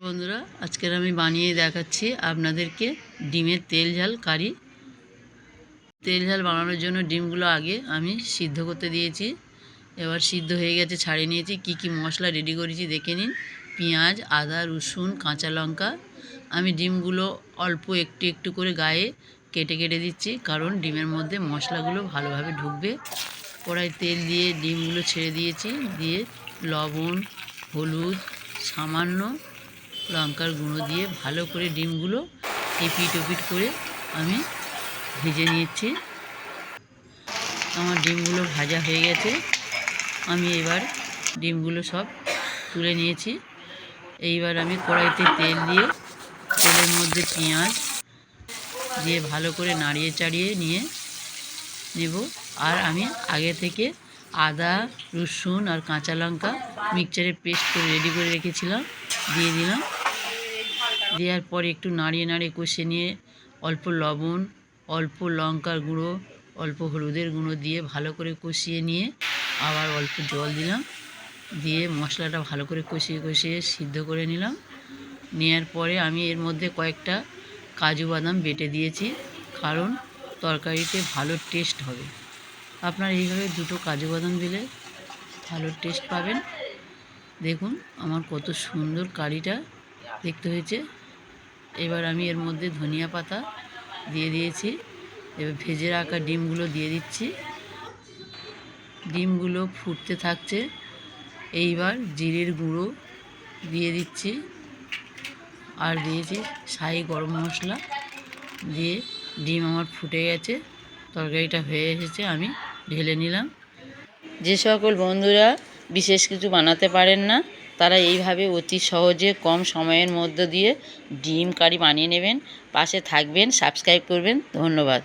বন্ধুরা, আজকের আমি বানিয়ে দেখাচ্ছি আপনাদেরকে ডিমের তেল ঝাল কারি। তেল ঝাল বানানোর জন্য ডিমগুলো আগে আমি সিদ্ধ করতে দিয়েছি। এবার সিদ্ধ হয়ে গেছে, ছাড়িয়ে নিয়েছি। কি মশলা রেডি করেছি দেখে নিন। পেঁয়াজ, আদা, রসুন, কাঁচা লঙ্কা। আমি ডিমগুলো অল্প একটু একটু করে গায়ে কেটে কেটে দিচ্ছি, কারণ ডিমের মধ্যে মশলাগুলো ভালোভাবে ঢুকবে। কড়াই তেল দিয়ে ডিমগুলো ছেড়ে দিয়েছি, দিয়ে লবণ, হলুদ, সামান্য লঙ্কার গুঁড়ো দিয়ে ভালো করে ডিমগুলো এপিট ওপিট করে আমি ভেজে নিচ্ছি। আমার ডিমগুলো ভাজা হয়ে গেছে। আমি এবার ডিমগুলো সব তুলে নিয়েছি। এইবার আমি কড়াইতে তেল দিয়ে তেলের মধ্যে পেঁয়াজ দিয়ে ভালো করে নাড়িয়ে চাড়িয়ে নিয়ে নেব। আর আমি আগে থেকে আদা, রসুন আর কাঁচা লঙ্কা মিক্সচারে পেস্ট করে রেডি করে রেখেছিলাম, দিয়ে দিলাম। দেওয়ার পরে একটু নাড়িয়ে নাড়িয়ে কষে নিয়ে অল্প লবণ, অল্প লঙ্কার গুঁড়ো, অল্প হলুদের গুঁড়ো দিয়ে ভালো করে কষিয়ে নিয়ে আবার অল্প জল দিলাম, দিয়ে মশলাটা ভালো করে কষিয়ে সিদ্ধ করে নিলাম। নেওয়ার পরে আমি এর মধ্যে কয়েকটা কাজু বাদাম বেটে দিয়েছি, কারণ তরকারিতে ভালো টেস্ট হবে। আপনারা এইভাবে দুটো কাজু বাদাম দিলে ভালো টেস্ট পাবেন। দেখুন আমার কত সুন্দর কারিটা দেখতে হয়েছে। এবার আমি এর মধ্যে ধনিয়া পাতা দিয়ে দিয়েছি। এবার ভেজে রাখা ডিমগুলো দিয়ে দিচ্ছি। ডিমগুলো ফুটতে থাকছে। এইবার জিরের গুঁড়ো দিয়ে দিচ্ছি, আর দিয়েছি শাহি গরম মশলা। দিয়ে ডিম আমার ফুটে গেছে, তরকারিটা হয়ে এসেছে, আমি ঢেলে নিলাম। যে সকল বন্ধুরা বিশেষ কিছু বানাতে পারেন না, তারা এইভাবে অতি সহজে কম সময়ের মধ্য দিয়ে ডিম কারি বানিয়ে নেবেন। পাশে থাকবেন, সাবস্ক্রাইব করবেন। ধন্যবাদ।